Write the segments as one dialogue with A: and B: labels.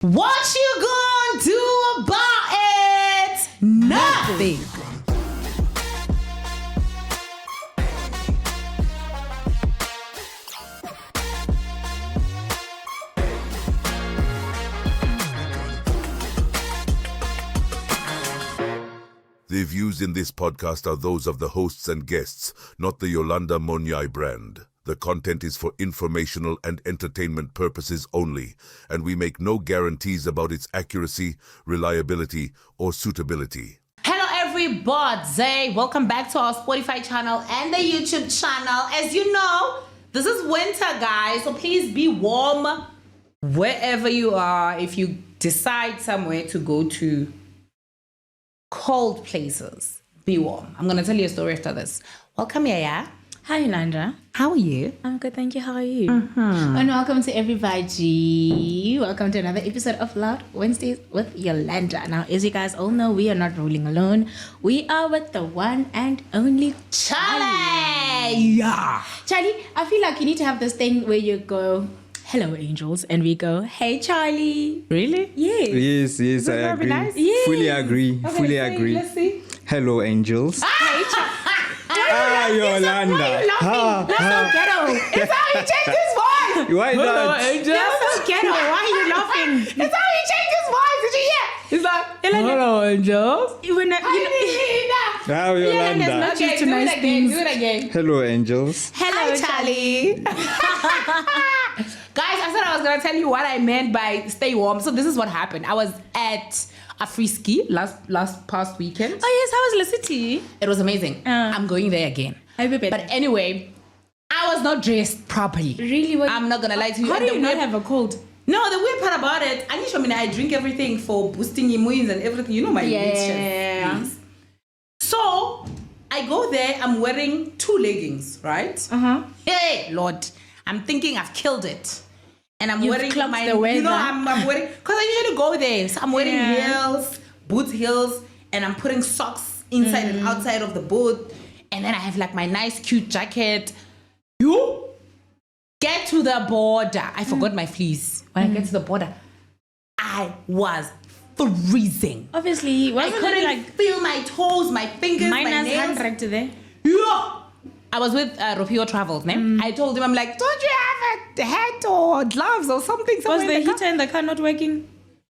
A: What you gonna do about it? Nothing.
B: The views in this podcast are those of the hosts and guests, not the Yolanda brand. The content is for informational and entertainment purposes only, and we make no guarantees about its accuracy, reliability, or suitability.
A: Hello everybody, welcome back to our Spotify channel and the YouTube channel. As you know, this is winter, guys, so please be warm wherever you are. If you decide somewhere to go to cold places, be warm. I'm gonna tell you a story after this. Welcome, Yaya.
C: Hi, Yolanda.
A: How are you?
C: I'm good, thank you. How are you? And welcome to everybody. Welcome to another episode of Loud Wednesdays with Yolanda. Now, as you guys all know, we are not rolling alone. We are with the one and only
A: Charlie. Yeah.
C: Charlie, I feel like you need to have this thing where you go, hello, angels, and we go, hey, Charlie.
A: Really?
C: Yes.
D: Yes, I agree.
A: Nice?
C: Yes.
D: Fully agree.
A: Okay,
D: Fully
A: say,
D: agree.
A: let's see.
D: Hello, angels.
C: Hey, Charlie.
D: Yolanda.
C: That's so ghetto.
A: It's how he changed his voice.
D: Why not?
A: Angel.
C: That's so ghetto. Why are you laughing?
A: It's how he changed his voice. Did you hear? He's like, hello, angels.
C: We're not,
D: How Yolanda?
C: not
A: Okay,
C: used to
A: do
C: nice
A: it again.
C: things.
A: Do it again.
D: Hello, angels.
C: Hello,
A: Hi, Charlie. Guys, I said I was going to tell you what I meant by stay warm. So this is what happened. I was at Afriski last past weekend.
C: Oh, yes, how was the city?
A: It was amazing. I'm going there again.
C: I bet.
A: But anyway, I was not dressed properly.
C: Really? What?
A: I'm not going to lie to you.
C: How
A: And
C: do
A: the
C: you not
A: weird-
C: have a cold?
A: No, the weird part about it, I drink everything for boosting immunes and everything. You know my
C: Yeah.
A: mixtures. So, I go there, I'm wearing 2 leggings, right?
C: Uh-huh.
A: Hey, Lord, I'm thinking I've killed it. And I'm
C: You've
A: wearing
C: clocked
A: my,
C: the weather.
A: you know, I'm wearing, because I usually go there. So I'm wearing
C: Yeah.
A: heels, boot heels, and I'm putting socks inside and outside of the boot. And then I have like my nice, cute jacket. You get to the border. I forgot my fleece. When I get to the border, I was freezing.
C: Obviously,
A: I
C: wasn't
A: couldn't
C: it like
A: feel my toes, my fingers, my
C: minus
A: nails.
C: 100 today?
A: Yeah. I was with Ropio Travels, ne? I told him, I'm like, don't you have a hat or gloves or something?
C: Was
A: somewhere
C: the
A: in car?"
C: heater in the car not working?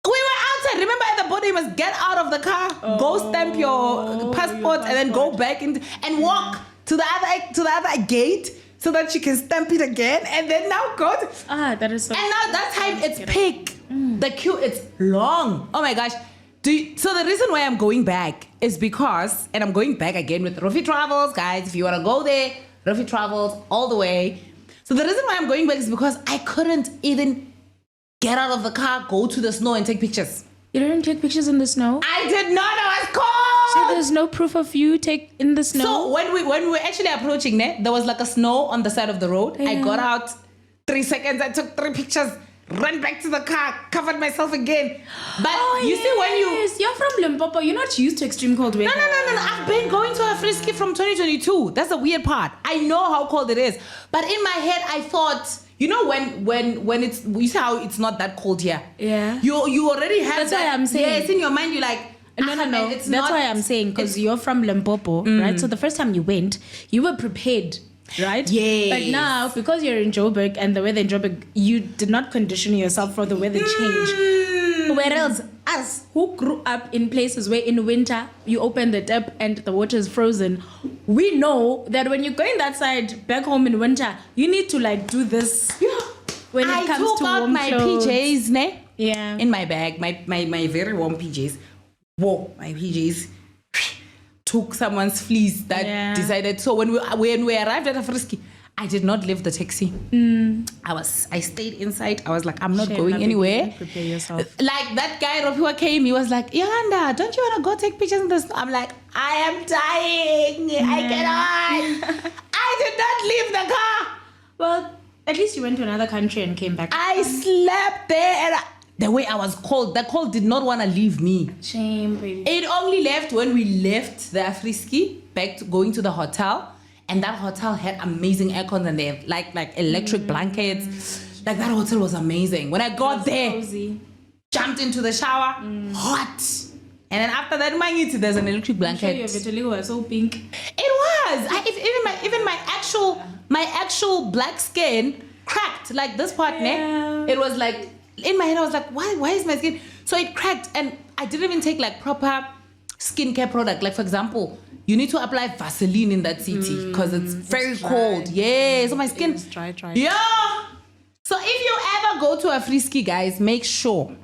A: We were outside. Remember at the border, you must get out of the car, go stamp your passport, and then go back in and walk to the other gate so that you can stamp it again, and then now go.
C: That is so.
A: And now that time it's peak. The queue it's long. Oh my gosh. So the reason why I'm going back is because, and I'm going back again with Rofi Travels, guys. If you want to go there, Rofi Travels all the way. So the reason why I'm going back is because I couldn't even get out of the car, go to the snow and take pictures.
C: You didn't take pictures in the snow?
A: I did not. I was
C: So
A: cold.
C: there's no proof of you take in the snow?
A: So when we were actually approaching, ne, there was like a snow on the side of the road. I
C: Yeah.
A: got out 3 seconds. I took 3 pictures. Ran back to the car, covered myself again. But you see when you...
C: You're from Limpopo, you're not used to extreme cold weather.
A: No. I've been going to Afriski from 2022. That's the weird part. I know how cold it is. But in my head, I thought, you know when it's... You see how it's not that cold here?
C: Yeah.
A: You already have
C: That's
A: that...
C: why I'm saying.
A: Yeah, it's in your mind. You're like...
C: No.
A: man, it's
C: That's
A: not,
C: why I'm saying, because you're from Limpopo, right? So the first time you went, you were prepared, right?
A: Yes.
C: But now, because you're in Joburg and the weather in Joburg, you did not condition yourself for the weather change. Whereas us, who grew up in places where in winter, you open the tap and the water is frozen, we know that when you're going that side, back home in winter, you need to like do this. When it comes
A: took
C: to
A: out
C: warm
A: my
C: clothes.
A: PJs, ne?
C: Yeah.
A: In my bag, my very warm PJs. Whoa, my PJs took someone's fleece that decided. So when we arrived at Afriski, I did not leave the taxi. I stayed inside. I was like, I'm not going anywhere.
C: Prepare yourself.
A: Like that guy Ropio came, he was like, Yolanda, don't you want to go take pictures in the snow? I'm like, I am dying. I cannot. I did not leave the car.
C: Well, at least you went to another country and came back.
A: I slept there and the way I was cold, the cold did not want to leave me.
C: Shame, baby.
A: It only left when we left the Afriski, back to going to the hotel. And that hotel had amazing aircons and they have like electric blankets. Like that hotel was amazing. When I got there,
C: Cozy.
A: jumped into the shower, hot. And then after that, there's an electric blanket.
C: Your vitiligo was so pink.
A: It was. Even my actual black skin cracked like this part.
C: Yeah.
A: It was like in my head. I was like, why is my skin? So it cracked, and I didn't even take like proper skincare product. Like for example, you need to apply Vaseline in that city because it's very cold. Yeah. So my skin
C: It's dry.
A: Yeah. So if you ever go to Afriski, guys, make sure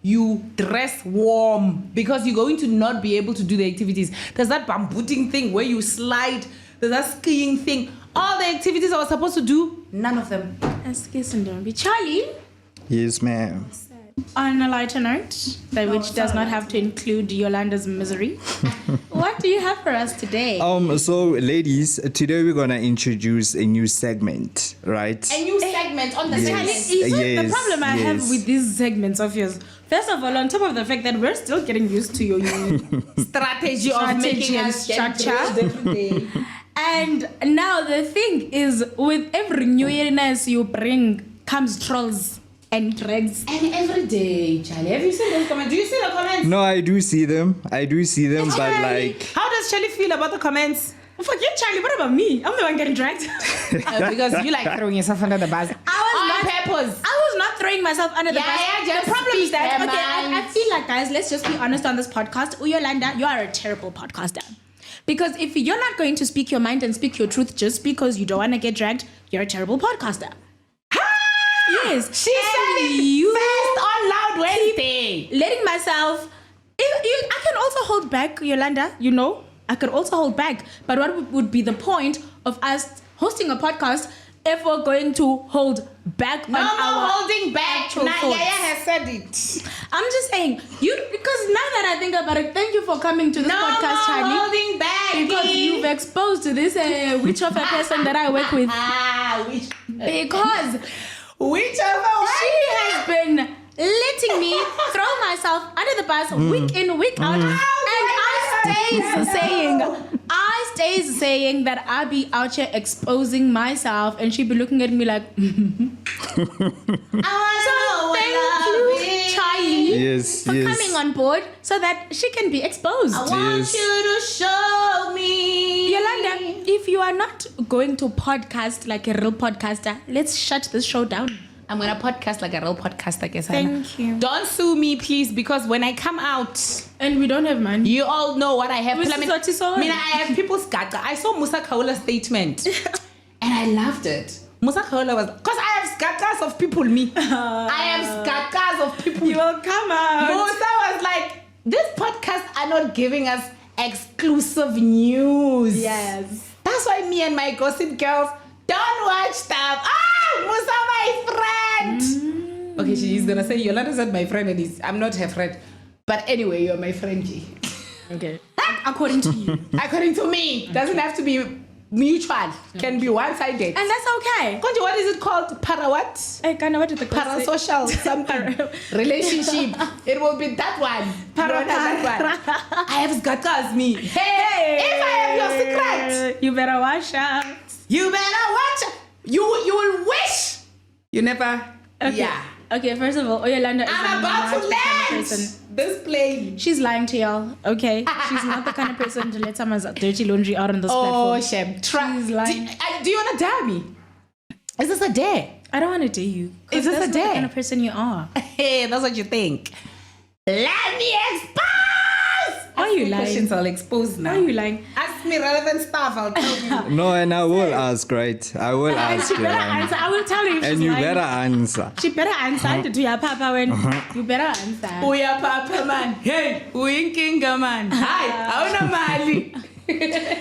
A: you dress warm because you're going to not be able to do the activities. There's that bambooting thing where you slide. There's that skiing thing. All the activities I was supposed to do, none of them.
C: Charlie,
D: Yes, ma'am.
C: on a lighter note, which does not have to include Yolanda's misery, what do you have for us today?
D: So ladies, today we're gonna introduce a new segment, right?
A: A new segment on the
D: Yes.
C: You see, the
D: Yes,
C: problem I have
D: yes.
C: with these segments of yours, first of all, on top of the fact that we're still getting used to your new
A: strategy of making
C: and
A: us get
C: structure.
A: dressed every day.
C: And now the thing is, with every new illness you bring comes trolls and dregs.
A: And every day, Charlie, have you seen those comments? Do you see the comments?
D: No, I do see them, but like,
A: How does Charlie feel about the comments?
C: Forget Charlie, what about me? I'm the one getting dragged.
A: Because you like throwing yourself under the bus. On purpose.
C: I was not throwing myself under the bus.
A: just
C: The problem is that,
A: speak
C: okay,
A: your mind.
C: I feel like, guys, let's just be honest on this podcast. Yolanda, you are a terrible podcaster. Because if you're not going to speak your mind and speak your truth just because you don't want to get dragged, you're a terrible podcaster. Yes.
A: She said it first on Loud Wednesday.
C: Letting myself... I can also hold back, Yolanda, you know? I could also hold back. But what would be the point of us hosting a podcast if we're going to hold back on
A: No
C: our
A: more holding back.
C: actual
A: Nah,
C: thoughts?
A: Yaya has said it.
C: I'm just saying, because now that I think about it, thank you for coming to this
A: No
C: podcast,
A: more
C: Charlie.
A: holding back.
C: Because you've exposed to this witch of a person that I work with.
A: Which
C: Because
A: whichever
C: she has been letting me throw myself under the bus week in, week out. And I stays saying that I be out here exposing myself, and she be looking at me like, so thank you, Charlie,
D: yes,
C: for coming on board so that she can be exposed.
A: I want
D: Yes.
A: you to show me.
C: Yolanda, if you are not going to podcast like a real podcaster, let's shut this show down.
A: I'm gonna podcast like a real podcaster, guess.
C: Thank you.
A: Don't sue me, please, because when I come out,
C: And we don't have money.
A: you all know what I have.
C: This is what you saw.
A: I mean, I have people's gaga. I saw Musa Kaola's statement, and I loved it. Musa Kaola was, because I have gagas of people, me. I have gagas of people.
C: You will come out.
A: Musa was like, this podcast are not giving us exclusive news.
C: Yes.
A: That's why me and my gossip girls don't watch stuff. Musa, my friend. Okay, she's gonna say Yolanda's not my friend, and I'm not her friend. But anyway, you're my friend, G.
C: Okay. According to you.
A: According to me, doesn't have to be mutual. Can be one-sided.
C: And that's okay.
A: Konje, what is it called? Para what?
C: I kind of what did the girl say?
A: Parasocial something relationship. It will be that one. That one. I have gagas me. Hey, if I have your secret,
C: You better watch out.
A: you better watch. You will wish you never.
C: Okay.
A: Yeah.
C: Okay, first of all, Yolanda is
A: I'm
C: not
A: about to
C: the kind of
A: land
C: person.
A: this plane.
C: She's lying to y'all, okay? She's not the kind of person to let someone's dirty laundry out on this
A: Oh,
C: platform.
A: Shem.
C: She's lying.
A: Do you want to dare me? Is this a dare?
C: I don't want to dare you. 'Cause
A: Is this
C: that's
A: a
C: not the
A: dare?
C: kind of person you are.
A: Hey, that's what you think. Let me expose.
C: Why are
A: Ask
C: you
A: me
C: lying?
A: questions, I'll expose now.
C: Why are you lying?
A: Ask me relevant stuff, I'll tell you.
D: no, and I will ask, right? I will
C: And
D: ask,
C: she better
D: Yolanda.
C: answer. I will tell you if she's
D: And you
C: lying.
D: better answer.
C: She better answer to your papa when you better answer.
A: Uya papa man. Hey, uyinkinga man. Hi, awuna mali.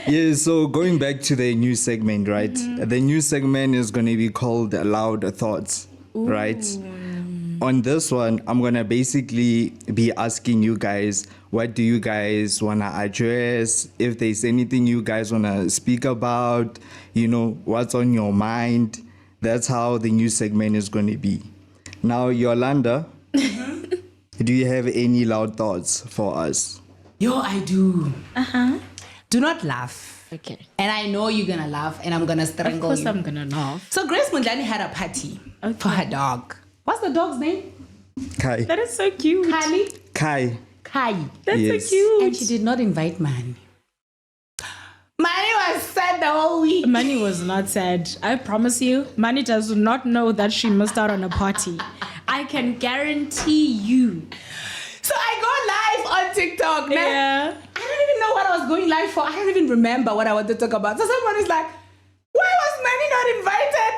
D: Yeah, so going back to the new segment, right? The new segment is going to be called Loud Thoughts, right? On this one, I'm going to basically be asking you guys, what do you guys want to address? If there's anything you guys want to speak about, you know, what's on your mind? That's how the new segment is going to be. Now, Yolanda, do you have any loud thoughts for us?
A: Yo, I do. Do not laugh.
C: Okay.
A: And I know you're gonna laugh, and I'm gonna
C: Of
A: strangle
C: course
A: you.
C: I'm gonna laugh.
A: So Grace Mondlani had a party for her dog. What's the dog's name?
D: Kai.
C: That is so cute.
D: Kai.
C: That's
D: Yes.
C: so cute.
A: And she did not invite Manny. Manny was sad the whole week.
C: Manny was not sad. I promise you, Manny does not know that she missed out on a party. I can guarantee you.
A: So I go live on TikTok. Now,
C: Yeah.
A: I don't even know what I was going live for. I don't even remember what I wanted to talk about. So someone is like, why was Manny not invited?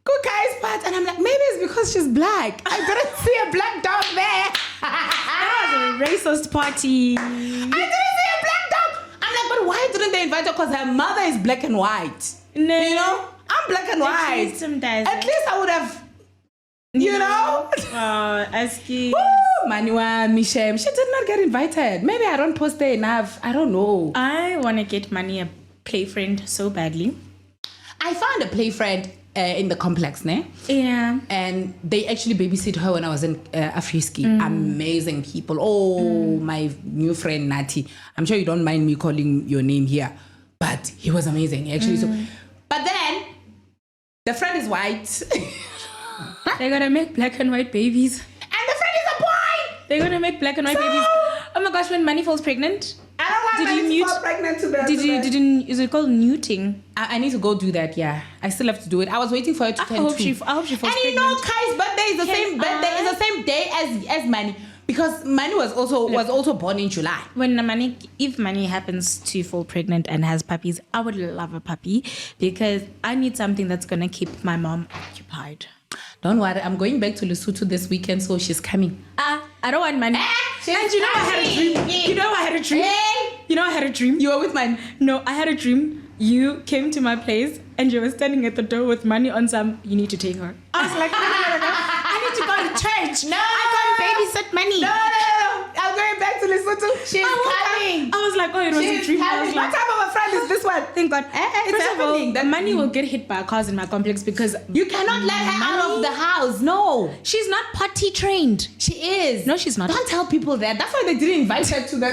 A: Kukai's part. And I'm like, maybe it's because she's black. I didn't see a black dog there.
C: That was a racist party.
A: I didn't see a black dog. I'm like, but why didn't they invite her? Because her mother is black and white.
C: No.
A: You know? I'm black and white. At least I would have, you know?
C: Aski.
A: Woo! Manuel, Mishem. She did not get invited. Maybe I don't post there enough. I don't know.
C: I want to get Manny a play friend so badly.
A: I found a play friend in the complex, ne?
C: Yeah.
A: And they actually babysit her when I was in Afriski. Amazing people. Oh, my new friend Nati. I'm sure you don't mind me calling your name here, but he was amazing actually. So, but then the friend is white,
C: They're gonna make black and white babies.
A: and the friend is a boy.
C: They're gonna make black and white
A: So-
C: babies. Oh my gosh, when Manny falls pregnant.
A: I don't want
C: Did you
A: Manny to
C: mute-
A: fall pregnant to that.
C: Is it called neuting?
A: I need to go do that. Yeah, I still have to do it. I was waiting for her to
C: I
A: turn
C: hope
A: 2.
C: she falls
A: And you know,
C: pregnant.
A: Kai's birthday is the same birthday. It's the same day as Manny, because Manny was also born in July.
C: If Manny happens to fall pregnant and has puppies, I would love a puppy because I need something that's gonna keep my mom occupied.
A: Don't worry, I'm going back to Lesotho this weekend, so she's coming.
C: I don't want money.
A: she's
C: And you know I had a dream.
A: coming.
C: You know I had a dream.
A: Hey!
C: You know I had a dream.
A: You were with Manny.
C: No, I had a dream. You came to my place and you were standing at the door with money on some. You need to take her. I was like, no. I need to go to church.
A: No.
C: I can't babysit money.
A: No. I'm going back to Lesotho. She's coming.
C: I was like, oh, it was a
A: She's
C: dream. I
A: coming.
C: was
A: What
C: like,
A: type of a friend is this one?
C: thank God.
A: It's
C: First of all,
A: happening. That-
C: money will get hit by cars in my complex because
A: You cannot let her out of the house. No.
C: she's not potty trained.
A: She is.
C: No, she's not.
A: Don't tell people that. That's why they didn't invite her to the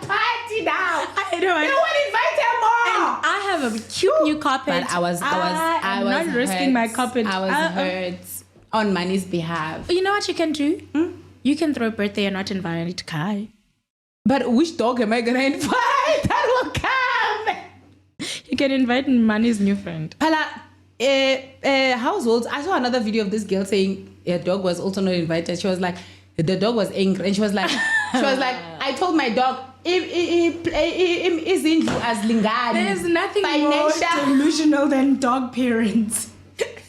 A: party now.
C: I know.
A: They won't invite her more.
C: I have a cute new carpet.
A: But I was
C: not risking
A: hurt.
C: my carpet.
A: I was hurt on Manny's behalf.
C: You know what you can do? You can throw a birthday and not invite Kai.
A: But which dog am I gonna invite? That will come.
C: You can invite Manny's new friend.
A: Pala, households. I saw another video of this girl saying her dog was also not invited. She was like, the dog was angry, and she was like, I told my dog, isn't you as lingani?
C: There's nothing more delusional than dog parents.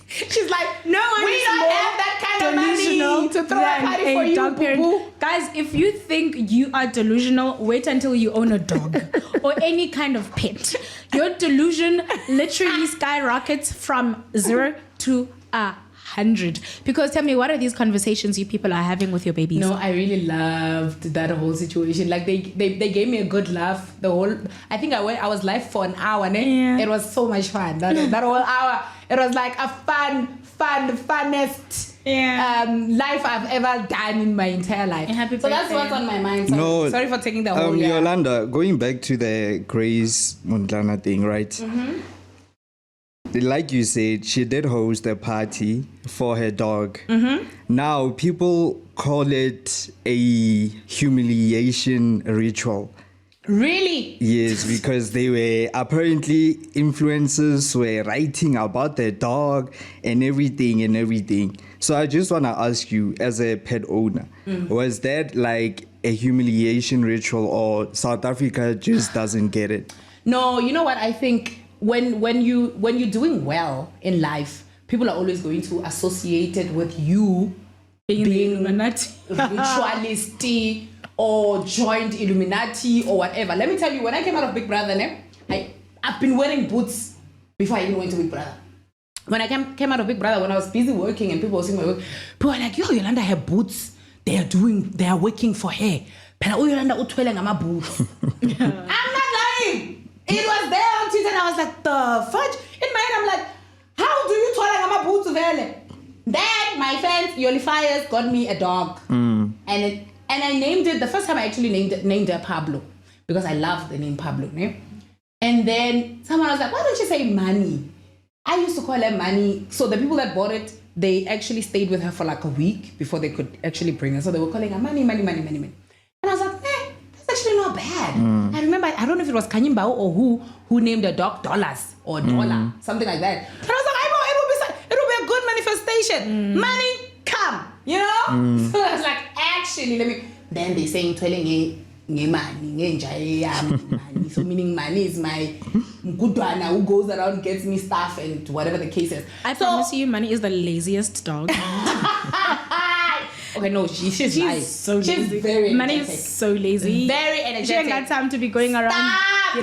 A: She's like,
C: No one
A: we
C: is
A: don't
C: more
A: have that kind of money
C: delusional
A: to throw a
C: than
A: party
C: a
A: for you,
C: dog parent.
A: boo-boo.
C: Guys, if you think you are delusional, wait until you own a dog or any kind of pet. Your delusion literally skyrockets from 0 to 100. Because tell me, what are these conversations you people are having with your babies?
A: No, I really loved that whole situation. Like they gave me a good laugh. I think I was live for an hour.
C: Yeah.
A: It was so much fun. That whole hour. It was like a funnest life I've ever done in my entire life.
C: Happy
A: so that's
C: birthday.
A: what's on my mind. Sorry for taking the whole
D: Yolanda, going back to the Grace Mondlani thing, right? Like you said, she did host a party for her dog. Now, people call it a humiliation ritual.
A: Really?
D: Yes, because they were apparently influencers were writing about their dog and everything. So I just want to ask you, as a pet owner, was that like a humiliation ritual, or South Africa just doesn't get it?
A: No, you know what? I think when you're doing well in life, people are always going to associate it with you being ritualistic or joined Illuminati or whatever. Let me tell you, when I came out of Big Brother, I've been wearing boots before I even went to Big Brother. When I came out of Big Brother, when I was busy working and people were seeing my work, people were like, yo, Yolanda, her boots, they are working for her. But Yolanda, I'm boots. I'm not lying. It was there on Twitter and I was like, the fudge? In my head, I'm like, how do you tell I'm boots? Then my friends, Yolifiers, got me a dog. And I named it, the first time I actually named her Pablo, because I love the name Pablo. Ne? And then someone was like, why don't you say Manny? I used to call her Manny. So the people that bought it they actually stayed with her for like a week before they could actually bring her. So they were calling her money. And I was like, that's actually not bad. I remember, I don't know if it was Kanye Mbao or who named a dog Dollars or Dollar, something like that. And I was like, it will be a good manifestation. Money, come, you know? So I was like, actually, then they saying, telling money, so meaning money is my good one who goes around, gets me stuff and whatever the case is.
C: I promise you, Money is the laziest dog.
A: Okay, no, she's nice.
C: So lazy.
A: She's very
C: Money
A: energetic.
C: is so lazy.
A: Very energetic.
C: She ain't got time to be going around.
A: Stop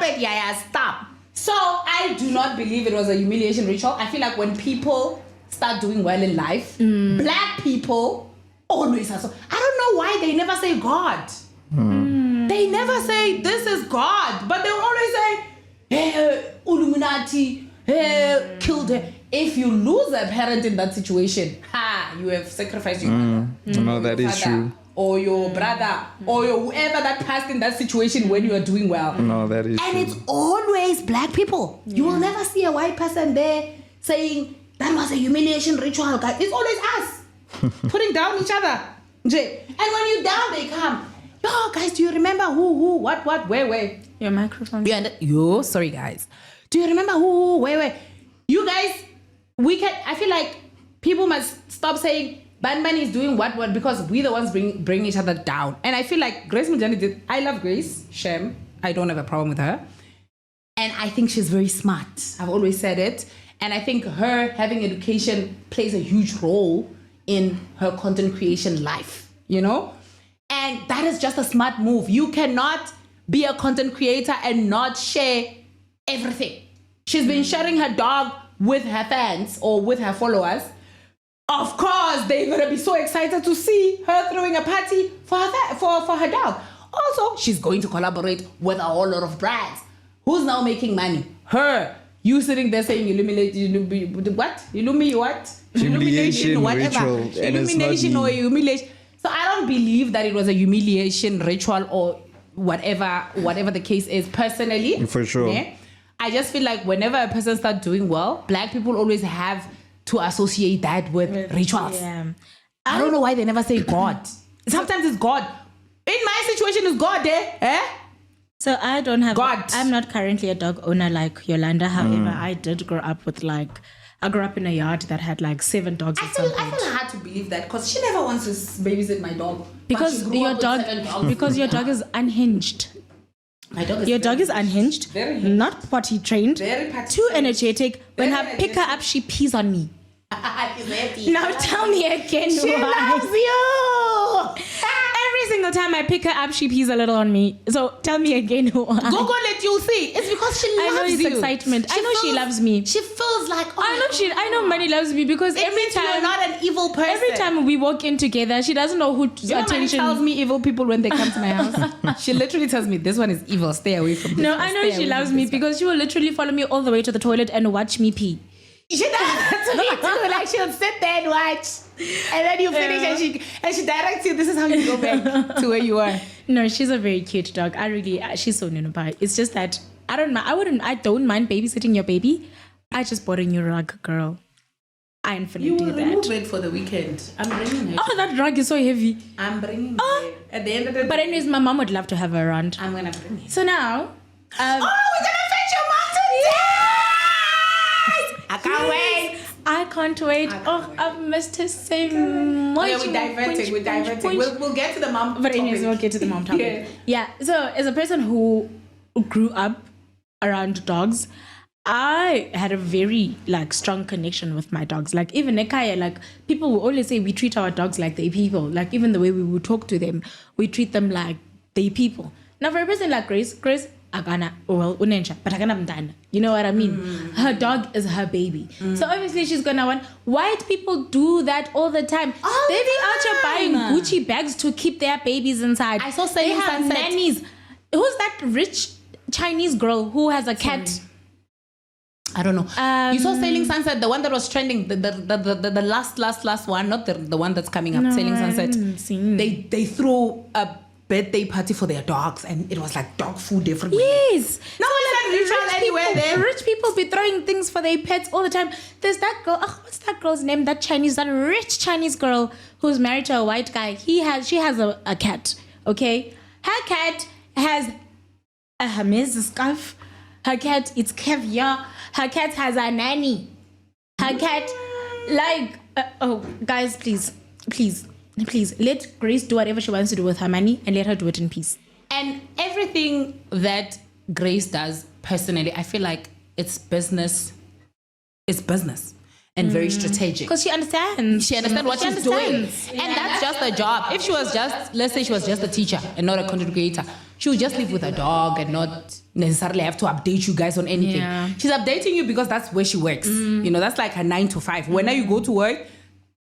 A: it. Yeah, stop. So I do not believe it was a humiliation ritual. I feel like when people start doing well in life, black people always are so. I don't know why they never say God. They never say this is God, but they always say, hey, Illuminati, hey, killed her. If you lose a parent in that situation, you have sacrificed your mother.
D: No, that is true.
A: Or your brother, or your whoever that passed in that situation when you are doing well.
D: No, that is
A: and
D: true.
A: it's always black people. You will never see a white person there saying, that was a humiliation ritual, guys. It's always us putting down each other. And when you're down, they come. Yo, guys, do you remember who, what, where?
C: Your microphone.
A: Sorry, guys. Do you remember who, where? You guys, I feel like people must stop saying Banban is doing what because we're the ones bring each other down. And I feel like Grace Mondlani did. I love Grace. Shem. I don't have a problem with her. And I think she's very smart. I've always said it. And I think her having education plays a huge role in her content creation life, you know? And that is just a smart move. You cannot be a content creator and not share everything. She's been sharing her dog with her fans or with her followers. Of course, they're going to be so excited to see her throwing a party for her dog. Also, she's going to collaborate with a whole lot of brands. Who's now making money? Her. You sitting there saying what?
D: Humiliation ritual.
A: Illumination or humiliation. So I don't believe that it was a humiliation ritual or whatever the case is personally.
D: For sure.
A: Yeah? I just feel like whenever a person starts doing well, black people always have to associate that with rituals.
C: Yeah.
A: I don't know why they never say God. Sometimes it's God. In my situation, it's God there.
C: So I don't have.
A: God.
C: I'm not currently a dog owner like Yolanda. However, I did grow up with I grew up in a yard that had 7 dogs
A: I
C: at some
A: feel
C: point.
A: hard to believe that because she never wants to babysit my dog.
C: Because your dog is unhinged.
A: My dog is
C: Your dog is unhinged,
A: Very
C: not potty trained,
A: Very potty
C: too
A: trained.
C: energetic. When
A: Very
C: I pick her up, she pees on me.
A: She's happy.
C: Now tell me again
A: She
C: why.
A: loves you.
C: Every single time I pick her up, she pees a little on me. So tell me again why.
A: Go let you see. It's because she loves you.
C: I know it's excitement. I know she loves me.
A: She feels like
C: I know Money loves me because
A: It
C: every
A: means you're
C: time
A: not an evil person.
C: every time we walk in together, she doesn't know whose
A: You know, Money
C: attention.
A: tells me evil people when they come to my house. She literally tells me this one is evil. Stay away from this.
C: No,
A: one.
C: I know
A: Stay
C: she
A: away
C: loves
A: from
C: me
A: this one."
C: because she will literally follow me all the way to the toilet and watch me pee.
A: She does that to me too. Like she'll sit there and watch, and then you finish and she directs you. This is how you go back to where you are.
C: No, she's a very cute dog. She's so nunubai. It's just that I don't mind babysitting your baby. I just bought a new rug, girl. I ain't finna
A: You
C: do
A: will
C: that.
A: remove it for the weekend. I'm bringing it.
C: Oh, that rug is so heavy.
A: I'm bringing
C: Oh.
A: it. At the end of the day.
C: But anyways, my mom would love to have her around.
A: I'm gonna bring it.
C: So now,
A: Oh, we're gonna fetch your mom today! I can't wait.
C: I can't wait. I've missed her so much.
A: Okay, we're diverting. We'll get to the mom.
C: But anyways, we'll get to the mom topic. Yeah. So as a person who grew up around dogs, I had a very strong connection with my dogs. Even Ekaya, people will always say we treat our dogs like they're people. Even the way we would talk to them, we treat them like they're people. Now for a person like Grace, agana unensha, but agana mdana. You know what I mean? Her dog is her baby. So obviously she's gonna want. White people do that all the time. They be out here buying Gucci bags to keep their babies inside.
A: I saw
C: they
A: Selling
C: have
A: Sunset.
C: nannies. Who's that rich Chinese girl who has a cat?
A: I don't know. You saw Sailing Sunset, the one that was trending, the last one, not the one that's coming up. Sailing Sunset. They threw a birthday party for their dogs, and it was like dog food everywhere.
C: Yes.
A: No, it's like ritual anywhere there.
C: Rich people be throwing things for their pets all the time. There's that girl. What's that girl's name? That rich Chinese girl who's married to a white guy. She has a cat. Okay, her cat has a Hermes scarf. Her cat, it's caviar. Her cat has a nanny. Her cat, guys, please, let Grace do whatever she wants to do with her money and let her do it in peace.
A: And everything that Grace does, personally, I feel like it's business. It's business. And very strategic.
C: Because she understands.
A: She understands what she's doing. And that's just a job. If she was let's say she was just a teacher and not a content creator, she would just live with her dog and not necessarily have to update you guys on anything.
C: Yeah.
A: She's updating you because that's where she works. That's like her 9 to 5. Whenever you go to work,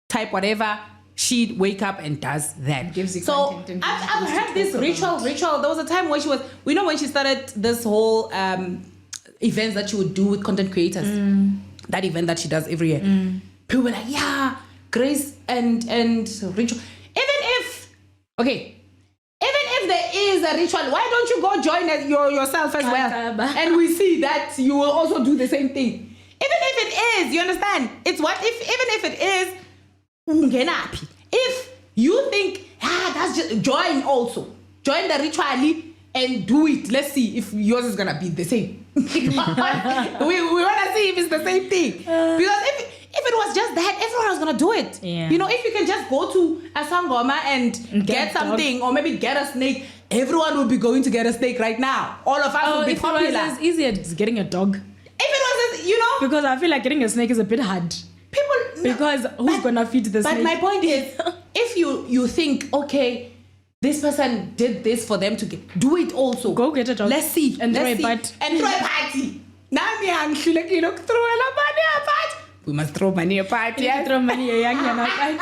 A: type whatever, she'd wake up and does that.
C: Gives you
A: so
C: content.
A: I've heard this ritual. There was a time when she was, when she started this whole events that she would do with content creators. That event that she does every year. People were like, yeah, Grace and ritual. Even if there is a ritual, why don't you go join it yourself as well? And we see that you will also do the same thing. Even if it is, you understand? It's what if, even if it is, ungenapi. If you think, that's just join also. Join the ritual and do it. Let's see if yours is gonna be the same. we wanna see if it's the same thing. Because if it was just that, everyone was gonna do it.
C: Yeah.
A: If you can just go to a sangoma and get something, or maybe get a snake, everyone would be going to get a snake right now. All of us would be popular.
C: It was as easy as getting a dog.
A: If it was,
C: Because I feel like getting a snake is a bit hard. Because who's gonna feed the snake?
A: But my point is, if you think, okay, this person did this for them to do it also.
C: Go get a dog.
A: Let's see.
C: And throw a party.
A: And throw a party. We must throw money a party.
C: Yeah, throw money a young party.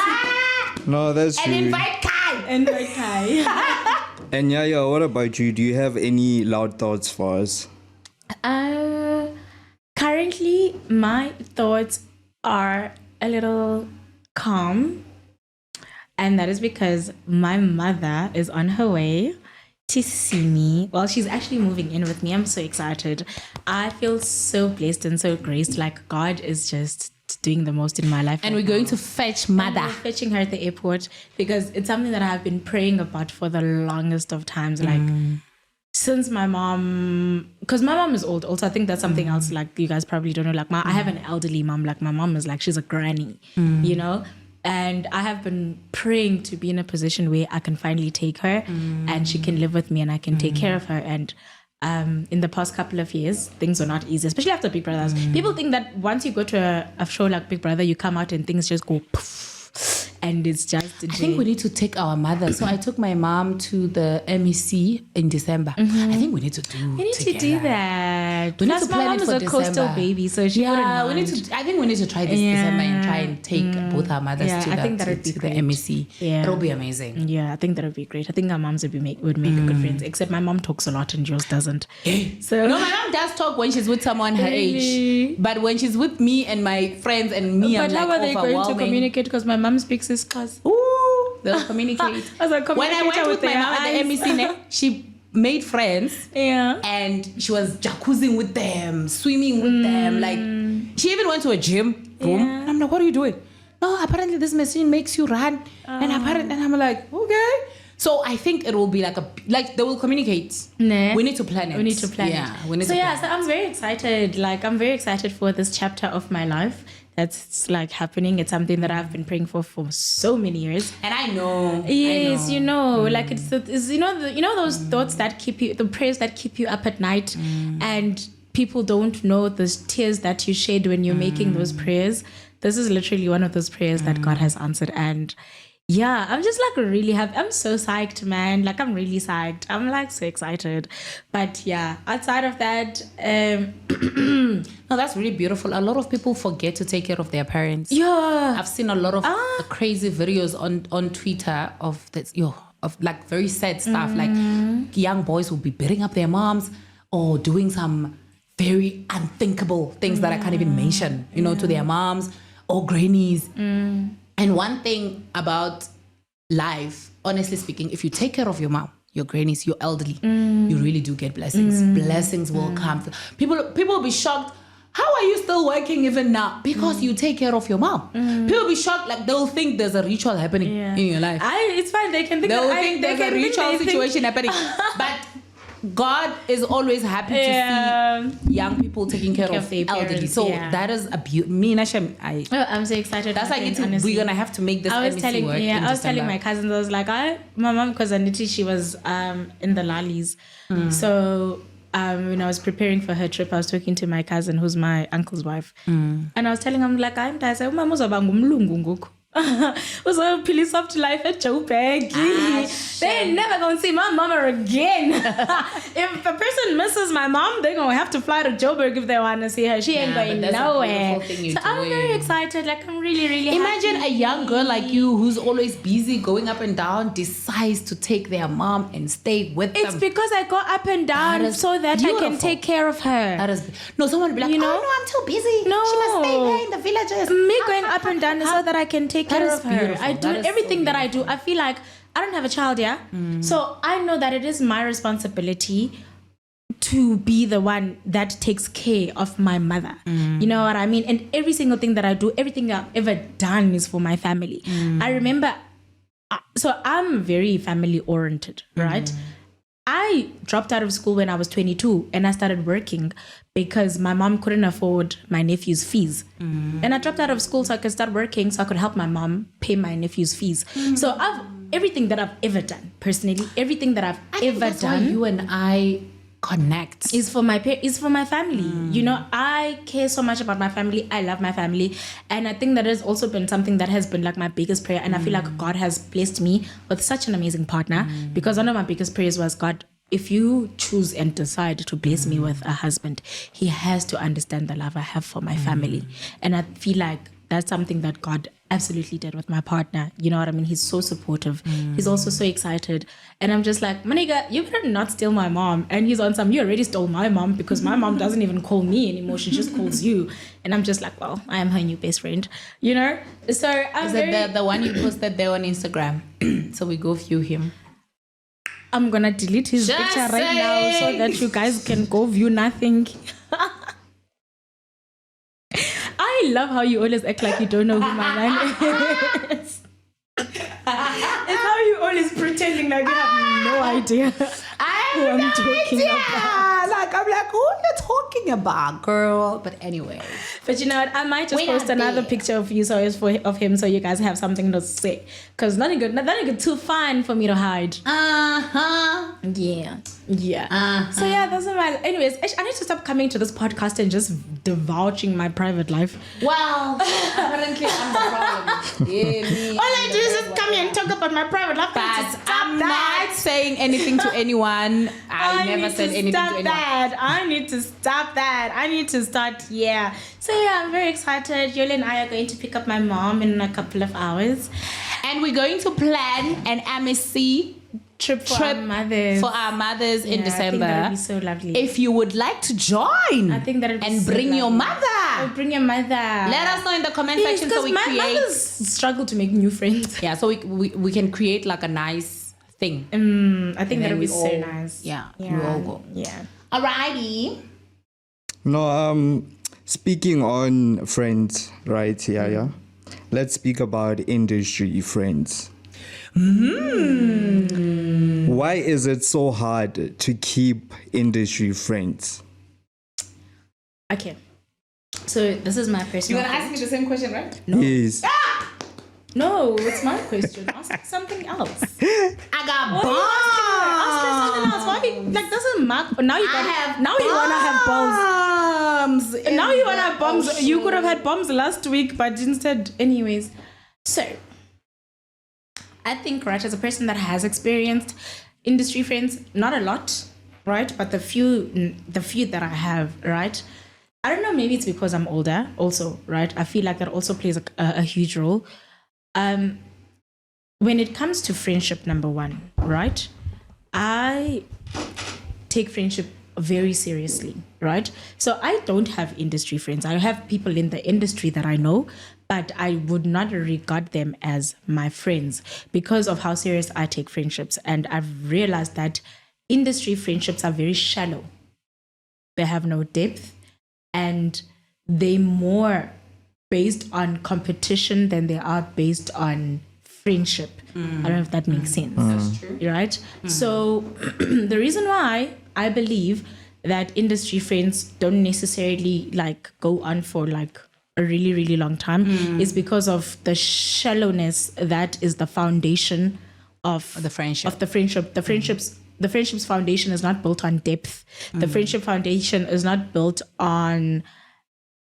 D: No, that's true.
A: And invite Kai.
D: And Yaya, what about you? Do you have any loud thoughts for us?
C: Currently, my thoughts are a little calm. And that is because my mother is on her way to see me. Well, she's actually moving in with me. I'm so excited. I feel so blessed and so graced. Like God is just doing the most in my life.
A: And we're going to fetch mother.
C: We're fetching her at the airport because it's something that I have been praying about for the longest of times. Like since my mom, because my mom is old. Also, I think that's something else. Like you guys probably don't know. Like I have an elderly mom. Like my mom is like, she's a granny, And I have been praying to be in a position where I can finally take her and she can live with me and I can take care of her. And in the past couple of years, things are not easy, especially after Big Brothers. People think that once you go to a show like Big Brother, you come out and things just go poof. And it's just...
A: I think we need to take our mother. So I took my mom to the MEC in December. I think we need to do
C: that.
A: We need to
C: my
A: plan
C: mom
A: it
C: is
A: for
C: a
A: December.
C: coastal baby, so she wouldn't mind.
A: I think we need to try this December and try and take both our mothers to
C: I think that would be
A: the
C: great.
A: MEC.
C: Yeah.
A: It'll be amazing.
C: Yeah, I think that would be great. I think our moms would make good friends. Except my mom talks a lot and yours doesn't. So
A: No, my mom does talk when she's with someone her age. But when she's with me and my friends and me,
C: but
A: I'm
C: how
A: like
C: are they going to
A: overwhelming.
C: communicate? Because my mom speaks his class.
A: Ooh, they'll communicate.
C: As a
A: When I went with my mom at the MEC, she made friends.
C: Yeah.
A: And she was jacuzzing with them, swimming with them. Like, she even went to a gym room.
C: Yeah.
A: And I'm like, what are you doing? No, apparently this machine makes you run. And I'm like, okay. So I think it will be like they will communicate.
C: Nah.
A: We need to plan it.
C: We need to plan
A: it.
C: So I'm very excited. Like I'm very excited for this chapter of my life that's like happening. It's something that I've been praying for so many years.
A: And I know.
C: Yes, like it's those thoughts that keep you, the prayers that keep you up at night, and people don't know the tears that you shed when you're making those prayers. This is literally one of those prayers that God has answered. And yeah, I'm just like really happy. I'm so psyched, man. Like I'm really psyched. I'm like so excited. But yeah, outside of that,
A: no, that's really beautiful. A lot of people forget to take care of their parents.
C: Yeah,
A: I've seen a lot of crazy videos on Twitter of this, of like very sad stuff. Like young boys will be beating up their moms or doing some very unthinkable things that I can't even mention, to their moms or grannies. And one thing about life, honestly speaking, if you take care of your mom, your grannies, your elderly, you really do get blessings. Blessings will come. People will be shocked. How are you still working even now? Because you take care of your mom. People will be shocked, like they'll think there's a ritual happening in your life.
C: It's fine. They can think
A: they'll think there's a ritual situation happening. But God is always happy to see young people taking care of their elderly.
C: parents,
A: So that is a beauty. Me and Hashem,
C: I'm so excited.
A: that's why we're gonna have to make this.
C: I was telling my cousins, I was like, my mom, because Aniti, she was in the Lalis. So when I was preparing for her trip, I was talking to my cousin, who's my uncle's wife, and I was telling him, like, I said, Mama uzaba ngumlungu ngoku. Uzophila soft life at Joburg. They're never gonna see my mama again. If a person misses my mom, they're gonna have to fly to Joburg if they want to see her. She ain't going nowhere. So I'm very excited. Like, I'm really, really
A: Imagine
C: happy.
A: a young girl like you who's always busy going up and down decides to take their mom and stay with them.
C: It's because I go up and down so that I can take care of her.
A: That is no. Someone will be like,
C: You know?
A: oh no, I'm too busy.
C: No.
A: She must stay there in the villages.
C: Me going up and down is so that I can take
A: That
C: care
A: is
C: of her.
A: beautiful.
C: I do
A: That is
C: everything
A: so
C: that I do. I feel like I don't have a child, so I know that it is my responsibility to be the one that takes care of my mother. You know what I mean? And every single thing that I do, everything I've ever done is for my family. I remember, so I'm very family oriented, right? I dropped out of school when I was 22 and I started working because my mom couldn't afford my nephew's fees. And I dropped out of school so I could start working so I could help my mom pay my nephew's fees. So everything that I've ever done, personally, everything that I've ever done,
A: you and I connect
C: is for my family. You know, I care so much about my family. I love my family, and I think that has also been something that has been like my biggest prayer. And I feel like God has blessed me with such an amazing partner, because one of my biggest prayers was, God, if you choose and decide to bless me with a husband, he has to understand the love I have for my family. And I feel like that's something that God absolutely did with my partner. You know what I mean? He's so supportive. He's also so excited. And I'm just like, Maniga, you better not steal my mom. And he's on some, you already stole my mom, because my mom doesn't even call me anymore. She just calls you. And I'm just like, well, I am her new best friend, you know? So I'm
A: the one you posted there on Instagram? So we go view him.
C: I'm going to delete his picture right now so that you guys can go view nothing. I love how you always act like you don't know who my man is. It's how you always pretending like you have no idea who I'm talking about.
A: Like, I'm like, who are you talking about, girl? But anyway.
C: But you know what? I might just post another picture of you, of him, so you guys have something to say. Because nothing good too fun for me to hide. Yeah. So yeah, those are my. Anyways, I need to stop coming to this podcast and just divulging my private life.
A: Well, apparently I'm the problem.
C: All I do is just come here and talk about my private life.
A: But I'm not saying anything to anyone. I never said anything to anyone.
C: I need to stop that. I need to start. Yeah. So yeah, I'm very excited. Yoli and I are going to pick up my mom in a couple of hours,
A: and we're going to plan an MSc
C: trip for our mothers
A: in December.
C: I think that would be so lovely.
A: If you would like to join,
C: I think that would be
A: and
C: so
A: bring
C: lovely.
A: your mother.
C: Oh, bring your mother.
A: Let us know in the comment section so we
C: my
A: create.
C: mothers struggle to make new friends.
A: Yeah, so we can create like a nice thing.
C: I think that would be so nice.
A: Yeah, we all go.
C: Yeah.
A: Alrighty.
D: No, speaking on friends, right? Yeah. Let's speak about industry friends. Why is it so hard to keep industry friends?
C: Okay. So this is my personal.
A: You wanna ask me the same question, right?
C: No.
D: Yes.
C: No, it's my question. Ask something else.
A: I got bombs.
C: Ask her something else. Why? Like, doesn't Mark? Now you wanna have bombs. And now you wanna have bombs.
A: Ocean.
C: You could have had bombs last week, but instead, anyways. So, I think, right, as a person that has experienced industry friends, not a lot, right, but the few that I have, right. I don't know. Maybe it's because I'm older, also, right. I feel like that also plays a huge role. When it comes to friendship, number one, right, I take friendship very seriously, right? So I don't have industry friends. I have people in the industry that I know, but I would not regard them as my friends because of how serious I take friendships. And I've realized that industry friendships are very shallow. They have no depth, and they more based on competition than they are based on friendship. I don't know if that makes sense.
A: That's true.
C: Right? So the reason why I believe that industry friends don't necessarily like go on for like a really, really long time is because of the shallowness that is the foundation of
A: The friendship.
C: Of the friendship. The friendship's foundation is not built on depth. The friendship foundation is not built on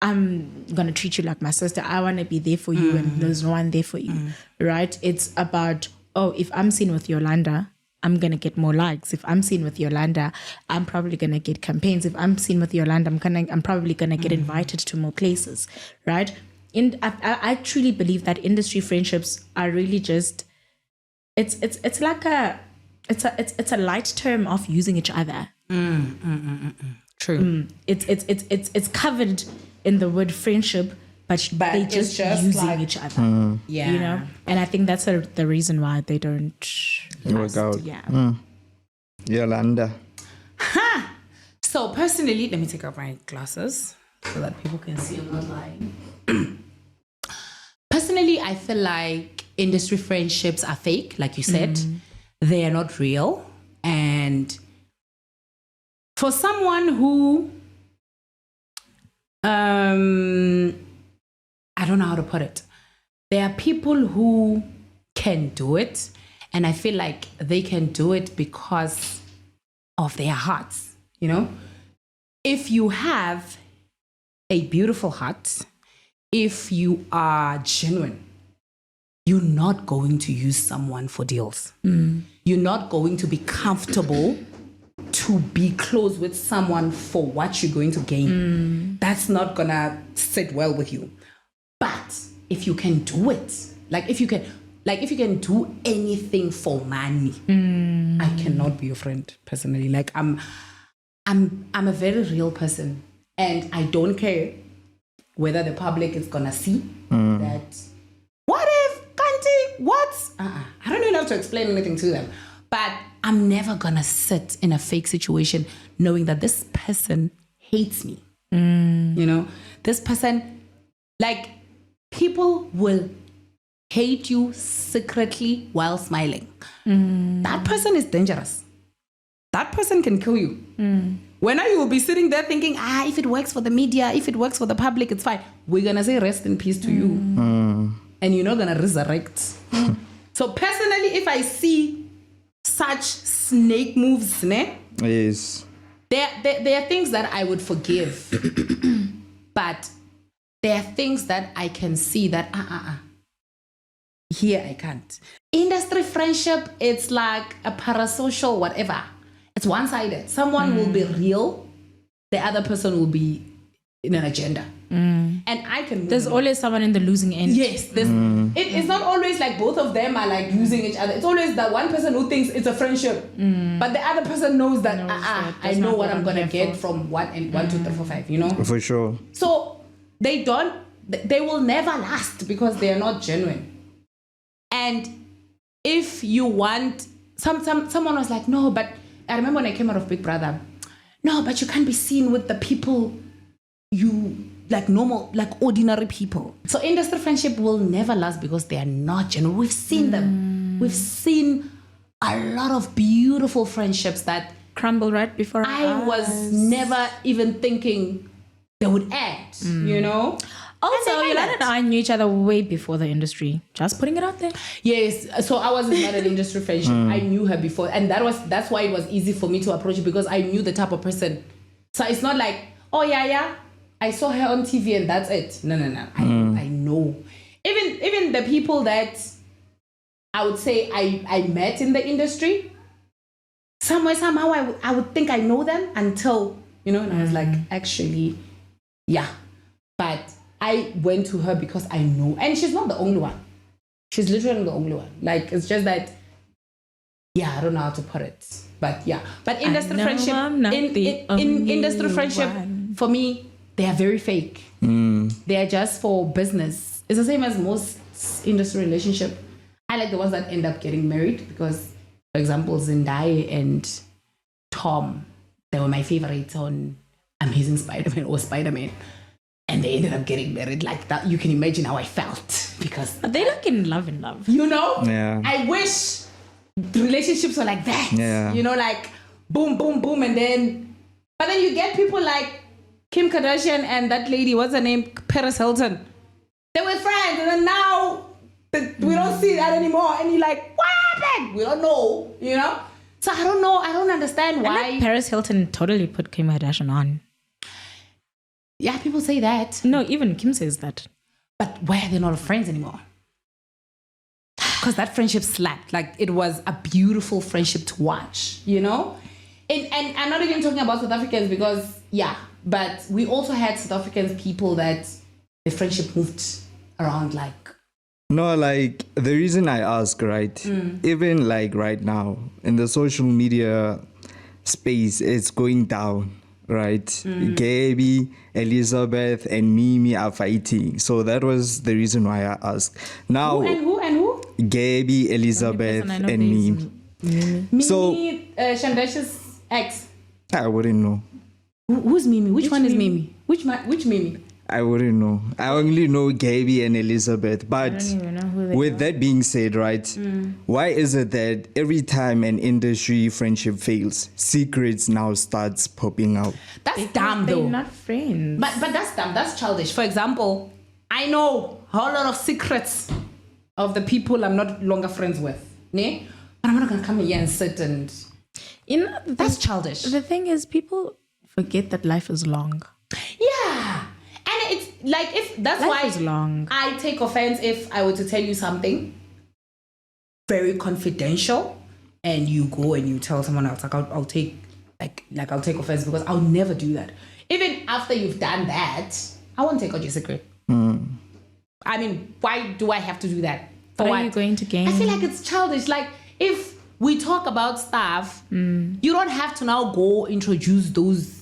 C: I'm gonna treat you like my sister. I wanna be there for you and there's no one there for you. Right? It's about, if I'm seen with Yolanda, I'm gonna get more likes. If I'm seen with Yolanda, I'm probably gonna get campaigns. If I'm seen with Yolanda, I'm probably gonna get invited to more places, right? I truly believe that industry friendships are really just it's like it's a light term of using each other.
A: True.
C: It's covered in the word friendship, but they
A: it's
C: just
A: just
C: using
A: like-
C: each other.
A: Yeah.
C: You know, and I think that's the reason why they don't
D: Work
C: last.
D: out.
C: Yeah.
D: Yolanda.
A: So personally, let me take off my glasses so that people can see I'm not lying. Personally, I feel like industry friendships are fake, like you said. They are not real. And for someone who, I don't know how to put it. There are people who can do it, and I feel like they can do it because of their hearts, you know? If you have a beautiful heart, if you are genuine, you're not going to use someone for deals. You're not going to be comfortable to be close with someone for what you're going to gain. That's not gonna sit well with you. But if you can do it, if you can do anything for money, I cannot be your friend personally. Like I'm a very real person, and I don't care whether the public is gonna see that. What if, Kanti, what? I don't even have to explain anything to them. But I'm never gonna sit in a fake situation knowing that this person hates me. You know, this person, people will hate you secretly while smiling. That person is dangerous. That person can kill you. When you will be sitting there thinking, if it works for the media, if it works for the public, it's fine. We're gonna say rest in peace to you. And you're not gonna resurrect. So personally, if I see such snake moves,
D: Yes.
A: there are things that I would forgive. But there are things that I can see that here I can't. Industry friendship, it's like a parasocial whatever. It's one-sided. Someone will be real, the other person will be in an agenda. And I can move
C: There's
A: on.
C: always someone in the losing end.
A: Yes, it's not always like both of them are like using each other. It's always that one person who thinks it's a friendship, but the other person knows that
C: that
A: I
C: that's
A: know
C: not
A: what
C: what
A: I'm
C: I'm
A: gonna
C: here
A: get
C: for.
A: from 1 and 1, 2, 3, 4, 5. You know,
D: For sure.
A: so they will never last because they are not genuine. And if you want someone was like, no, but I remember when I came out of Big Brother, no, but you can't be seen with the people you like normal, like ordinary people. So industry friendship will never last because they are not genuine. We've seen them. We've seen a lot of beautiful friendships that
C: Crumble right before our
A: I was
C: eyes.
A: never even thinking they would end, you know?
C: Also,
A: And they
C: Yolanda
A: ended.
C: and I knew each other way before the industry. Just putting it out there.
A: Yes, so I wasn't not an industry friendship. I knew her before, and that's why it was easy for me to approach it because I knew the type of person. So it's not like, oh yeah, I saw her on TV and that's it. No. I know. Even the people that I would say I met in the industry, somehow I would think I know them until, you know, and I was like, actually, yeah. But I went to her because I know, and she's not the only one. She's literally the only one. Like, it's just that, yeah, I don't know how to put it. But yeah. But industry
C: know
A: friendship,
C: I'm not the
A: in
C: only
A: industry friendship,
C: one.
A: for me, they are very fake. They are just for business. It's the same as most industry relationship. I like the ones that end up getting married because, for example, Zendaya and Tom, they were my favorites on Amazing Spider-Man or Spider-Man. And they ended up getting married like that. You can imagine how I felt because
C: They look in love.
A: you know,
D: Yeah.
A: I wish relationships were like that.
D: Yeah.
A: You know, like boom, boom, boom, and then, but then you get people like Kim Kardashian and that lady, what's her name? Paris Hilton. They were friends, and then now we don't see that anymore. And you're like, what happened? We don't know, you know? So I don't know. I don't understand why.
C: Paris Hilton totally put Kim Kardashian on.
A: Yeah, people say that.
C: No, even Kim says that.
A: But why are they not friends anymore? Because that friendship slapped. Like, it was a beautiful friendship to watch, you know? And I'm not even talking about South Africans because, yeah, but we also had South Africans people that the friendship moved around like.
D: No, like the reason I ask, right? Even like right now in the social media space, it's going down, right? Gabby, Elizabeth, and Mimi are fighting. So that was the reason why I asked. Now,
A: Who and who?
D: Gabby, Elizabeth, and Mimi.
A: Mimi,
D: So-
A: Shandesh's ex.
D: I wouldn't know.
A: Who's Mimi? Which one is
C: Mimi?
A: Mimi? Which Mimi?
D: I wouldn't know. I only know Gabby and Elizabeth. But
C: don't even know who they
D: with that being said, right, why is it that every time an industry friendship fails, secrets now starts popping out?
A: That's dumb
C: They're
A: though.
C: not friends.
A: But that's dumb. That's childish. For example, I know a whole lot of secrets of the people I'm not longer friends with. Ne? But I'm not gonna come here and sit and
C: You know,
A: that's childish.
C: the thing is, people forget that life is long.
A: Yeah. And it's like if that's
C: Life
A: why
C: is long.
A: I take offense if I were to tell you something very confidential and you go and you tell someone else. Like I'll take I'll take offense because I'll never do that. Even after you've done that, I won't take out your secret. I mean, why do I have to do that? For
C: What are you going to gain?
A: I feel like it's childish. Like if we talk about stuff, you don't have to now go introduce those.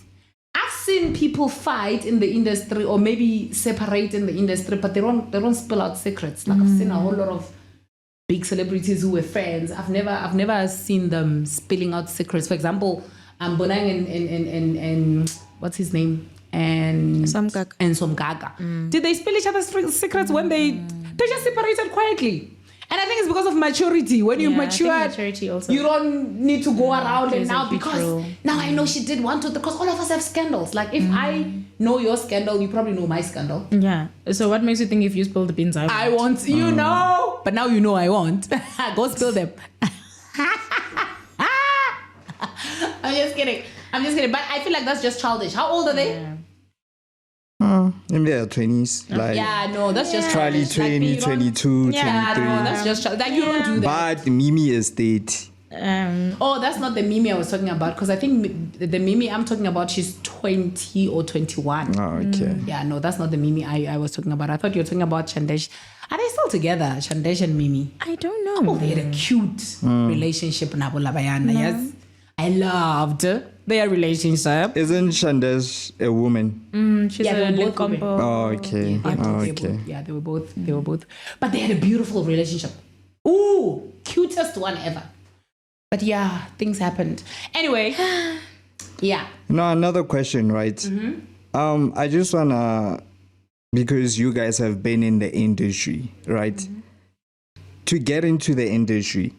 A: I've seen people fight in the industry or maybe separate in the industry, but they don't spill out secrets. Like I've seen a whole lot of big celebrities who were friends. I've never seen them spilling out secrets. For example, Bonang and what's his name? And
C: Somgaga.
A: and Somgaga. Did they spill each other's secrets when they just separated quietly? And I think it's because of maturity. When you
C: Yeah, I think
A: mature,
C: maturity also.
A: you don't need to go around and
C: plays a
A: now
C: huge
A: because
C: role.
A: now I know she did 1, 2, 3. Because all of us have scandals. Like if I know your scandal, you probably know my scandal.
C: Yeah. So what makes you think if you spill the beans,
A: I want you know, but now you know I won't. Go spill them. I'm just kidding. But I feel like that's just childish. How old are they?
C: Yeah.
D: In their 20s. Like,
A: Yeah, no, that's just
D: Charlie
A: childish. Like,
D: 20,
A: you don't-
D: 22,
A: Yeah,
D: 23.
A: no, that's just childish. Like you don't do that.
D: But Mimi is 30.
A: Oh, that's not the Mimi I was talking about because I think the Mimi I'm talking about, she's 20 or 21.
D: Oh, okay.
A: Yeah, no, that's not the Mimi I was talking about. I thought you were talking about Shandesh. Are they still together, Shandesh and Mimi?
C: I don't know.
A: Oh, they had a cute relationship. Nabo Labayana, yes. I loved their relationship.
D: Isn't Shandesh a woman?
C: She's
A: Yeah,
C: a
A: they were
C: lip
A: both women.
C: compo.
D: Oh, okay.
A: Yeah,
D: Oh,
A: they
D: okay.
A: both- yeah, they were both. But they had a beautiful relationship. Ooh, cutest one ever. But yeah, things happened. Anyway, yeah.
D: Now, another question, right? I just wanna, because you guys have been in the industry, right? To get into the industry,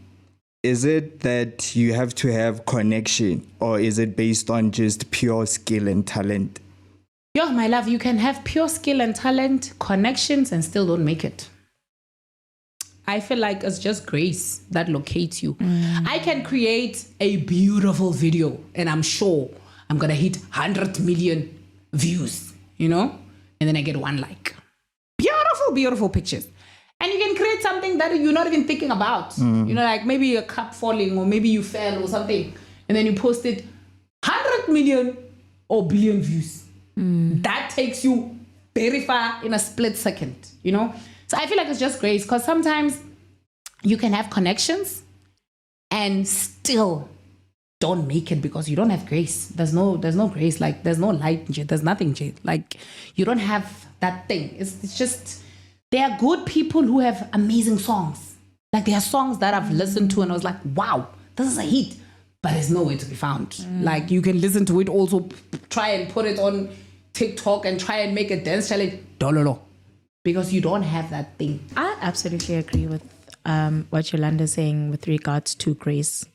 D: is it that you have to have connection or is it based on just pure skill and talent?
A: Yo, my love, you can have pure skill and talent, connections, and still don't make it. I feel like it's just grace that locates you. I can create a beautiful video and I'm sure I'm going to hit 100 million views, you know? And then I get 1 like. Beautiful, beautiful pictures. And you can create something that you're not even thinking about. You know, like maybe a cup falling or maybe you fell or something. And then you post it 100 million or billion views. That takes you very far in a split second, you know? So I feel like it's just grace because sometimes you can have connections and still don't make it because you don't have grace. There's no grace. Like there's no light. There's nothing. Like you don't have that thing. It's just there are good people who have amazing songs. Like there are songs that I've listened to and I was like, wow, this is a hit. But it's nowhere to be found. Like you can listen to it also, try and put it on TikTok and try and make a dance challenge. No. Because you don't have that thing.
C: I absolutely agree with what Yolanda is saying with regards to grace.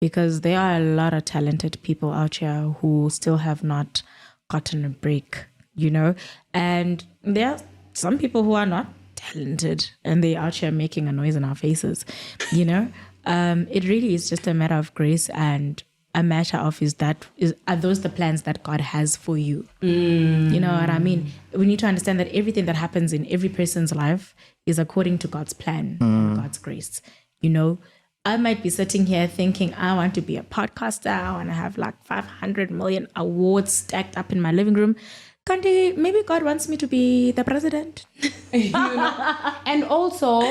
C: Because there are a lot of talented people out here who still have not gotten a break, you know? And there are some people who are not talented and they're out here making a noise in our faces, you know? It really is just a matter of grace and a matter of are those the plans that God has for you? You know what I mean? We need to understand that everything that happens in every person's life is according to God's plan and God's grace. You know, I might be sitting here thinking, I want to be a podcaster. I want to have like 500 million awards stacked up in my living room. Kanti, maybe God wants me to be the president.
A: You know? And also,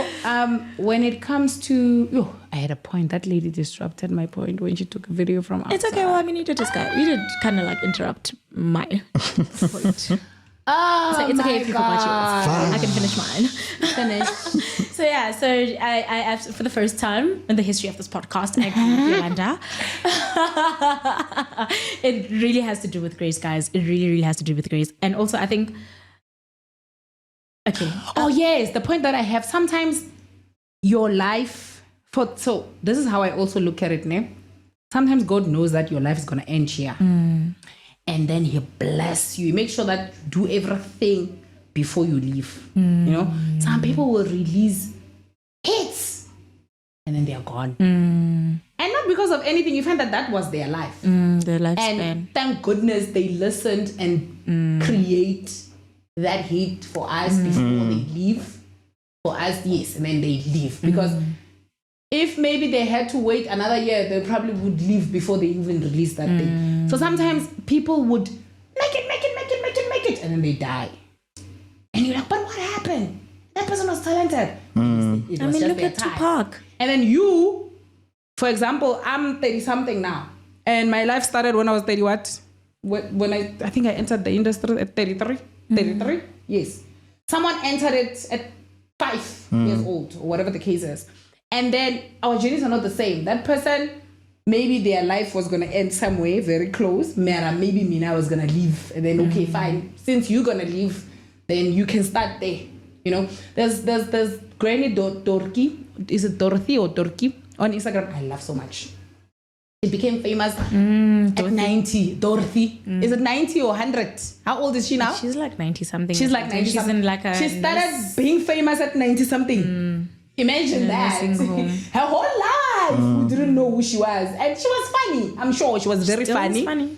A: when it comes to, I had a point. That lady disrupted my point when she took a video from outside.
C: It's okay. Well, I mean, you did kind of like interrupt my point.
A: Oh,
C: So it's okay if you forgot yours. I can finish mine.
A: Finish.
C: So yeah, I for the first time in the history of this podcast, I agree with Yolanda. It really has to do with grace, guys. It really, really has to do with grace. And also, I think, okay.
A: Oh yes, the point that I have, sometimes your life, so this is how I also look at it, ne? Sometimes God knows that your life is going to end here. And then he bless you. Make sure that you do everything before you leave. You know, some people will release hits and then they are gone. And not because of anything. You find that was their life.
C: The lifespan.
A: And thank goodness they listened and create that hit for us before they leave. For us, yes, and then they leave. Because if maybe they had to wait another year, they probably would leave before they even release that thing. So sometimes people would make it, and then they die. And you're like, but what happened? That person was talented. It was just
C: look
A: their
C: at
A: time.
C: Tupac.
A: And then you, for example, I'm 30-something now. And my life started when I was 30 what? When I think I entered the industry at 33. 33? Yes. Someone entered it at 5 years old, or whatever the case is. And then our journeys are not the same. That person, maybe their life was going to end somewhere very close. Maybe Mina was going to leave. And then, okay, fine. Since you're going to leave, then you can start there. You know, there's Granny Dorky. Is it Dorothy or Dorky? On Instagram. I love so much. It became famous at 90. Dorothy. Is it 90 or 100? How old is she now?
C: She's like 90-something.
A: She's like 90
C: She's
A: something.
C: in like a...
A: She started being famous at 90-something. Imagine that. Her whole life, we didn't know who she was. And she was funny. I'm sure she was very funny.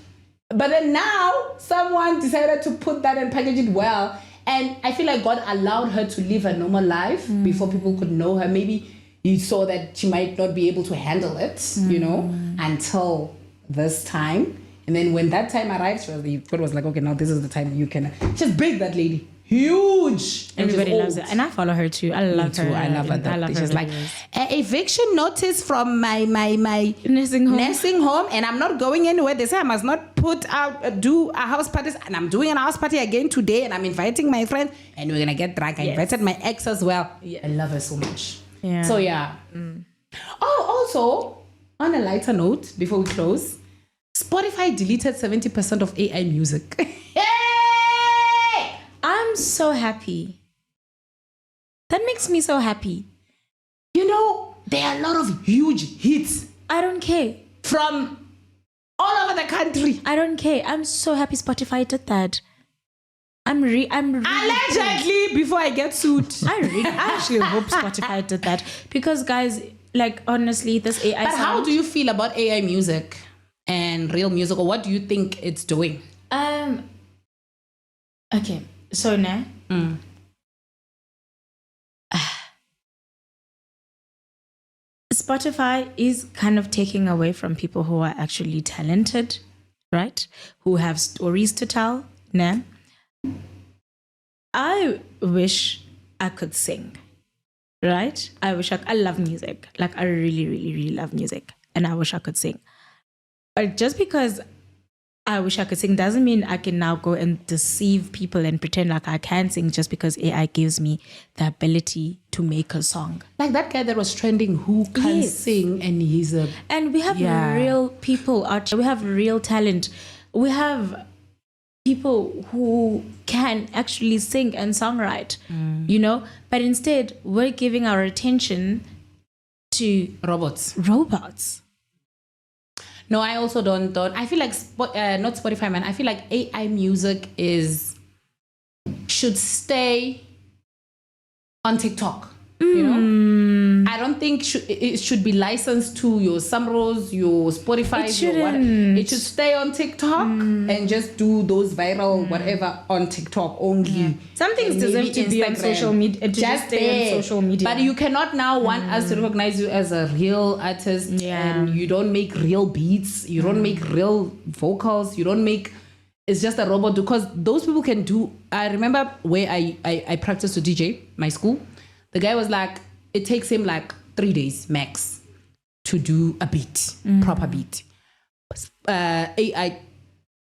A: But then now, someone decided to put that and package it well. And I feel like God allowed her to live a normal life before people could know her. Maybe he saw that she might not be able to handle it, you know, until this time. And then when that time arrived, God was like, okay, now this is the time you can. She's big, that lady. Huge.
C: Everybody loves it. And I follow her too. I love her.
A: I love her.
C: I love her.
A: She's like, eviction notice from my
C: nursing home.
A: And I'm not going anywhere. They say I must not do a house party. And I'm doing a house party again today. And I'm inviting my friends. And we're going to get drunk. I invited my ex as well. I love her so much.
C: Yeah.
A: So yeah. Oh, also, on a lighter note, before we close, Spotify deleted 70% of AI music.
C: I'm so happy. That makes me so happy.
A: You know, there are a lot of huge hits.
C: I don't care.
A: From all over the country.
C: I don't care. I'm so happy Spotify did that. I'm really
A: allegedly, before I get sued.
C: I actually hope Spotify did that. Because guys, like honestly, this AI
A: But how do you feel about AI music and real music? Or what do you think it's doing?
C: Okay. So now, Spotify is kind of taking away from people who are actually talented, right? Who have stories to tell. Nah. I wish I could sing, right? I love music. Like I really, really, really love music. And I wish I could sing. But just because I wish I could sing doesn't mean I can now go and deceive people and pretend like I can sing just because AI gives me the ability to make a song.
A: Like that guy that was trending who can sing, and he's a...
C: And we have real people out there. We have real talent. We have people who can actually sing and songwrite, you know? But instead, we're giving our attention to
A: robots. No, I also don't. I feel like not Spotify, man. I feel like AI music should stay on TikTok. You know, I don't think it should be licensed to your Samros, your Spotify, your what. It should stay on TikTok and just do those viral whatever on TikTok only.
C: Yeah. Some things deserve to be on social media. Just stay on social media.
A: But you cannot now want us to recognize you as a real artist, and you don't make real beats, you don't make real vocals, you don't make. It's just a robot, because those people can do. I remember where I practiced to DJ, my school. The guy was like, it takes him like 3 days max to do a beat, proper beat. AI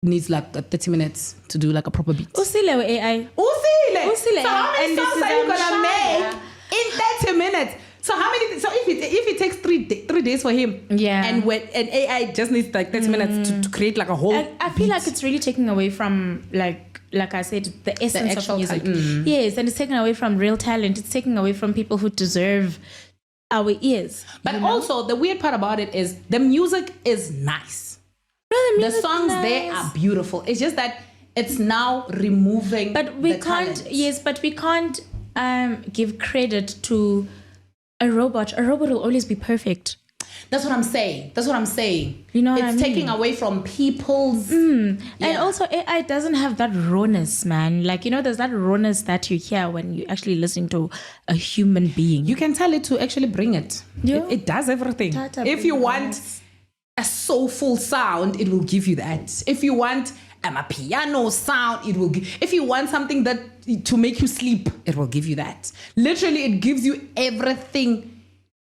A: needs like 30 minutes to do like a proper beat.
C: Usile with AI.
A: Usile. So how many songs are you gonna make in 30 minutes? So how many? So if it takes 3 days for him, and AI just needs like 30 minutes to create like a whole.
C: I feel like it's really taking away from like I said, the essence of music. Yes, and it's taken away from real talent. It's taken away from people who deserve our ears.
A: But also, the weird part about it is the music is nice.
C: No,
A: the songs there are beautiful. It's just that it's now removing.
C: But we can't.
A: Talent.
C: Yes, but we can't give credit to a robot. A robot will always be perfect.
A: That's what I'm saying.
C: You know what
A: it's
C: I mean?
A: taking away from people's...
C: And also AI doesn't have that rawness, man. Like, you know, there's that rawness that you hear when you actually listen to a human being.
A: You can tell it to actually bring it.
C: Yeah.
A: It does everything. If you want a soulful sound, it will give you that. If you want a piano sound, it will give... If you want something that to make you sleep, it will give you that. Literally, it gives you everything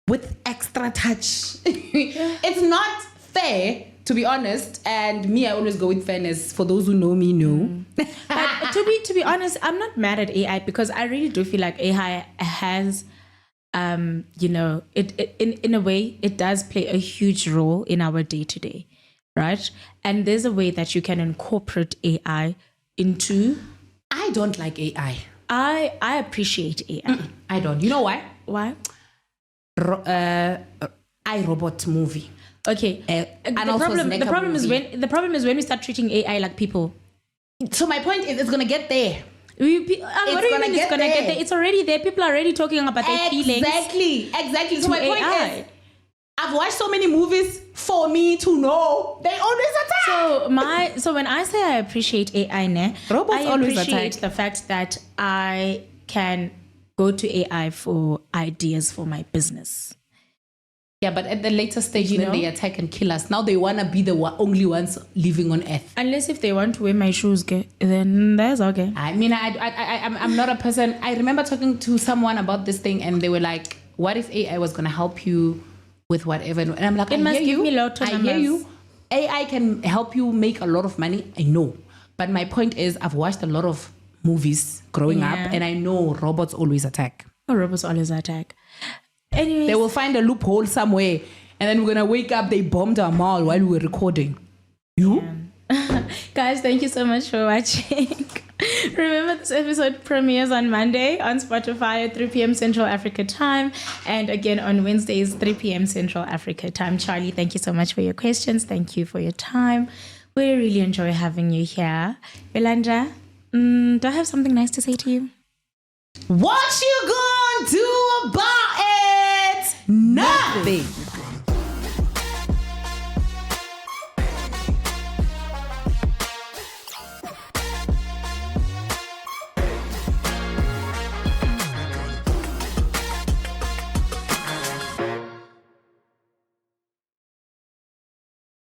A: with extra touch. It's not fair, to be honest. And me, I always go with fairness. For those who know me, know.
C: But to be honest, I'm not mad at AI, because I really do feel like AI has, you know, in a way, it does play a huge role in our day to day, right? And there's a way that you can incorporate AI into.
A: I don't like AI.
C: I appreciate AI.
A: I don't. You know why?
C: Why?
A: iRobot movie.
C: Okay. The problem is when we start treating AI like people.
A: So my point is, it's gonna get there.
C: What do you mean it's gonna get there? It's already there. People are already talking about their feelings.
A: Exactly. So my point is, I've watched so many movies for me to know they always attack.
C: So when I say I appreciate AI,
A: robots
C: I
A: always
C: appreciate
A: attack.
C: the fact that I can go to AI for ideas for my business.
A: Yeah, but at the later stage, then they attack and kill us. Now they want to be the only ones living on Earth.
C: Unless if they want to wear my shoes, then that's okay.
A: I mean, I'm not a person. I remember talking to someone about this thing, and they were like, what if AI was going to help you with whatever? And I'm like, I hear you. AI can help you make a lot of money. I know. But my point is, I've watched a lot of movies growing up, and I know robots always attack.
C: Robots always attack. Anyways,
A: they will find a loophole somewhere, and then we're gonna wake up. They bombed our mall while we were recording.
C: Guys, thank you so much for watching. Remember, this episode premieres on Monday on Spotify at 3 p.m. Central Africa time, and again on Wednesdays 3 p.m. Central Africa time. Charlie, thank you so much for your questions. Thank you for your time. We really enjoy having you here. Yolanda, do I have something nice to say to you?
A: What you gonna do about it? Nothing.